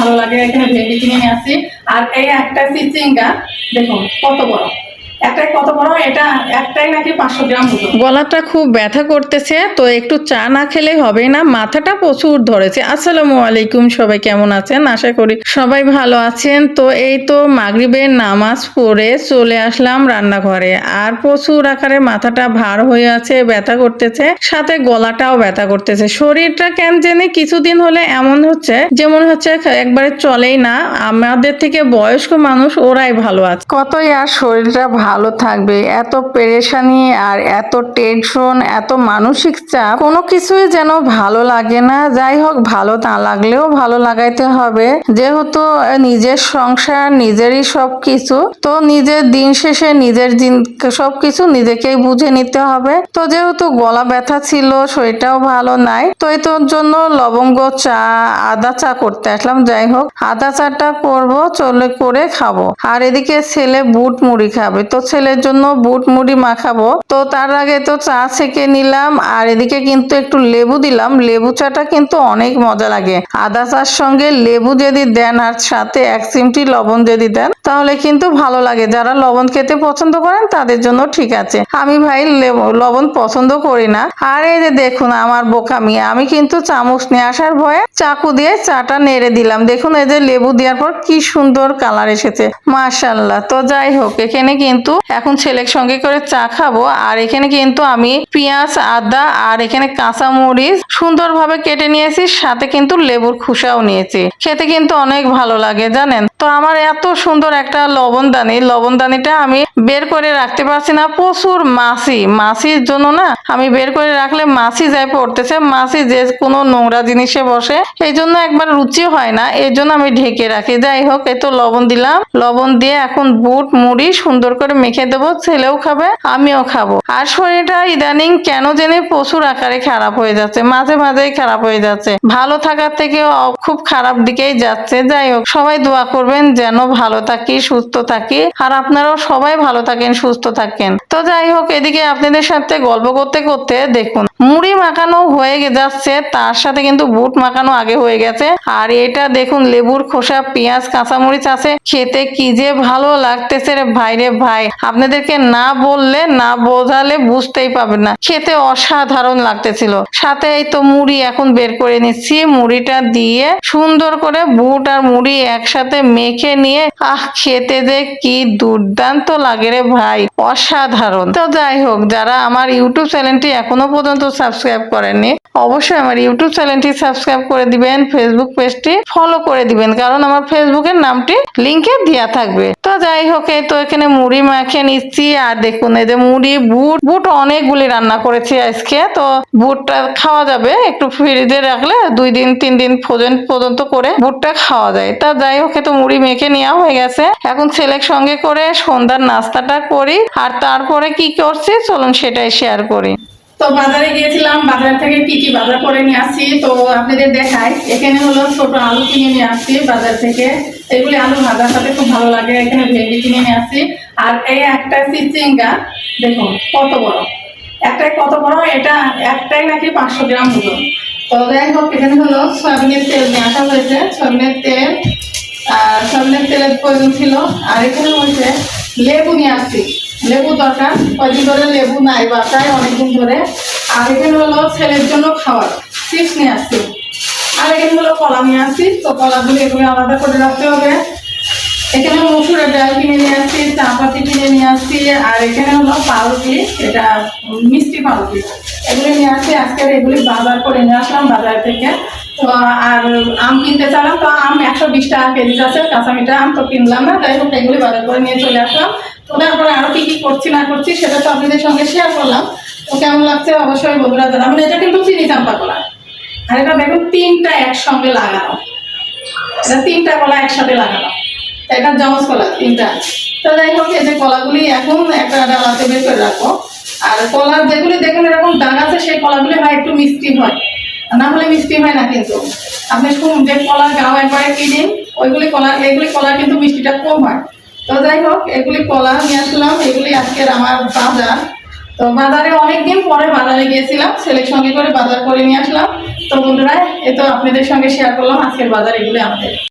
ভালো লাগে। এখানে ভেন্ডি কিনে নিয়ে আসছি। আর এই একটা চিচিঙ্গা দেখুন কত বড়, একটাই কত বড়, এটা একটাই নাকি 500 গ্রাম ওজন। গলাটা খুব ব্যথা করতেছে, তো একটু চা না খেলে হবে না, মাথাটা প্রচুর ধরেছে। আসসালামু আলাইকুম, সবাই কেমন আছেন? আশা করি সবাই ভালো আছেন। তো এই তো মাগরিবের নামাজ পড়ে চলে আসলাম রান্নাঘরে, আর প্রচুর আকারে মাথাটা ভার হয়ে আছে, ব্যথা করতেছে, সাথে গলাটাও ব্যথা করতেছে। শরীরটা কেন জানি কিছুদিন হলে এমন হচ্ছে যে মনে হচ্ছে একবারে চলেই না। আমাদের থেকে বয়স্ক মানুষ ওরাই ভালো আছে, কতই আর শরীরটা ভালো থাকবে। এত পেরেশানি আর এত টেনশন, এত মানসিক চাপ, কোনো কিছুই যেন ভালো লাগে না। যাই হোক, ভালো না লাগলেও ভালো লাগাইতে হবে, যেহেতু নিজের সংসার, নিজেরই সবকিছু। তো নিজের দিন শেষে নিজের সবকিছু নিজেকেই বুঝে নিতে হবে। তো যেহেতু গলা ব্যথা ছিল, শরীরটাও ভালো নাই, তো এই তোর জন্য লবঙ্গ চা, আদা চা করতে আসলাম। যাই হোক, আদা চাটা করবো, চলে করে খাবো। আর এদিকে ছেলে বুট মুড়ি খাবে, তো ছেলের জন্য বুট মুড়ি মাখাবো। তো তার আগে তো চা ছেঁকে নিলাম, আর এদিকে কিন্তু একটু লেবু দিলাম। লেবু চাটা কিন্তু অনেক মজা লাগে। আদা চার সঙ্গে লেবু যদি দেন আর সাথে 1 চিমটি লবণ যদি দেন, তাহলে কিন্তু ভালো লাগে। যারা লবণ খেতে পছন্দ করেন তাদের জন্য ঠিক আছে, আমি ভাই লবণ পছন্দ করি না। আর এই যে দেখুন আমার বোকামি, আমি কিন্তু চামচ নিয়ে আসার ভয়ে চাকু দিয়ে চাটা নেড়ে দিলাম। দেখুন এই যে লেবু দেওয়ার পর কি সুন্দর কালার এসেছে, মাশাআল্লাহ। তো যাই হোক, এখানে কিন্তু এখন ছেলের সঙ্গে করে চা খাবো। আর এখানে কিন্তু আমি পেঁয়াজ, আদা আর এখানে কাঁচা মরিচ সুন্দরভাবে কেটে নিয়েছি, সাথে কিন্তু লেবুর খোসাও নিয়েছি। খেতে কিন্তু অনেক ভালো লাগে জানেন। তো আমার এত সুন্দর একটা লবণদানিটা আমি বের করে রাখতে পারছি না, প্রচুর মাছির জন্য না, আমি বের করে রাখলে মাছি যায় পড়তেছে। মাছি যে কোনো নোংরা জিনিসে বসে, এই জন্য একবার রুচি হয় না, এই জন্য আমি ঢেকে রাখি। যাই হোক, এই তো লবণ দিলাম, লবণ দিয়ে এখন বুট মুড়ি সুন্দর করে মেখে দেবো। ছেলেও খাবে, আমিও খাবো। আর শরীরটা ইদানিং কেন জানি প্রচুর আকারে খারাপ হয়ে যাচ্ছে, মাঝে মাঝেই খারাপ হয়ে যাচ্ছে, ভালো থাকার থেকে খুব খারাপ দিকেই যাচ্ছে। যাই হোক, সবাই দোয়া করবেন যেন ভালো থাকি, সুস্থ থাকি, আর আপনারাও সবাই ভালো থাকেন, সুস্থ থাকেন। তো যাই হোক, এদিকে আপনাদের সাথে গল্প করতে করতে দেখুন মুড়ি মাখানো হয়ে যাচ্ছে, তার সাথে কিন্তু বুট মাখানো আগে হয়ে গেছে। আর এটা দেখুন লেবুর খোসা, পেঁয়াজ, কাঁচামরিচ আছে, খেতে কি যে ভালো লাগতেছে রে ভাই রে ভাই, আপনাদেরকে না বললে, না বোঝালে বুঝতেই পাবেন না, খেতে অসাধারণ লাগতেছিল। সাথে এই তো মুড়ি এখন বের করে নিচ্ছি, মুড়িটা দিয়ে সুন্দর করে বুট আর মুড়ি একসাথে মেখে নিয়ে খেতে যে কি দুর্দান্ত লাগে রে ভাই, অসাধারণ। তো যাই হোক, যারা আমার ইউটিউব চ্যানেলটি এখনো পর্যন্ত সাবস্ক্রাইব করেননি, অবশ্যই আমার ইউটিউব চ্যানেলটি সাবস্ক্রাইব করে দিবেন, ফেসবুক পেজটি ফলো করে দিবেন, কারণ আমার ফেসবুকের নামটি লিংকে দেওয়া থাকবে। তো যাই হোক, এই তো এখানে মুড়ি মাখিয়ে নিচ্ছি। আর দেখুন এই যে মুড়ি, বুট অনেকগুলি রান্না করেছি আজকে। তো বুটটা খাওয়া যাবে, একটু ফ্রিজে রাখলে 2 দিন 3 দিন পর্যন্ত করে বুটটা খাওয়া যায়। তা যাই হোক, তো মুড়ি মেখে নেওয়া হয়ে গেছে। এখন ছেলের সঙ্গে করে সন্ধ্যার নাস্তাটা করি, আর তারপরে কি করছি চলুন সেটাই শেয়ার করি। তো বাজারে গিয়েছিলাম, বাজার থেকে কি কি বাজার করে নিয়ে আসছি তো আপনাদের দেখাই। এখানে হলো ছোট আলু কিনে নিয়ে আসছি বাজার থেকে, এগুলি আলু ভাজার সাথে খুব ভালো লাগে। এখানে ভেন্ডি কিনে নিয়ে আসছি। আর এই একটা চিচিঙ্গা দেখুন কত বড়, একটাই কত বড়, এটা একটাই নাকি 500 গ্রাম ওজন। তো যাই হোক, এখানে হলো সয়াবিনের তেল নিয়ে আসা হয়েছে, সয়াবিনের তেলের প্রয়োজন ছিল। আর এখানে হচ্ছে লেবু নিয়ে আসছি, লেবু দরকার, কয়দিন ধরে লেবু নাই বাসায়, অনেকদিন ধরে। আর এখানে হলো ছেলের জন্য খাবার, চিপস নিয়ে আসছি। আর এখানে হলো কলা নিয়ে আসছি, তো কলাগুলি এগুলো আলাদা করে রাখতে হবে। এখানে মসুরের ডাল কিনে নিয়ে আসছি, চাপাতি কিনে নিয়ে আসছি। আর এখানে হলো পাউরুটি, এটা মিষ্টি পাউরুটি, এগুলি নিয়ে আসছি। আজকে এগুলি বাজার করে নিয়ে আসলাম বাজার থেকে। তো আর আম কিনতে চাইলাম, তো আম 120 টাকা কেজি আছে, কাঁচা মিঠা আম তো কিনলাম না। যাই হোক, এগুলি বাজার করে নিয়ে চলে আসলাম। তো তারপরে আরো কি কি করছি না করছি সেটা তো আপনাদের সঙ্গে শেয়ার করলাম। তো কেমন লাগছে অবশ্যই বন্ধুরা জানাবেন। এটা কিন্তু চিনি চাম্পা কলা, আর এটা দেখুন 3টা একসঙ্গে লাগানো, এটা 3টা কলা একসাথে লাগানো, এটা জমজ কলা 3টা। তো যাই হোক, এই যে কলাগুলি এখন একটা ডালাতে বের করে রাখবো। আর কলার যেগুলি দেখুন এরকম দাগ আছে, সেই কলাগুলি হয় একটু মিষ্টি হয়, না হলে মিষ্টি হয় না। কিন্তু আপনি যে কলার গাও একবারে কিনেন, এগুলি কলা কিন্তু মিষ্টিটা কম হয়। তো যাই হোক, এগুলি কলা নিয়ে আসলাম, এগুলি আজকের আমার বাজার। তো বাজারে অনেকদিন পরে বাজারে গিয়েছিলাম, ছেলের সঙ্গে করে বাজার করে নিয়ে আসলাম। তো বন্ধুরা, এ তো আপনাদের সঙ্গে শেয়ার করলাম আজকের বাজার, এগুলি আমাদের।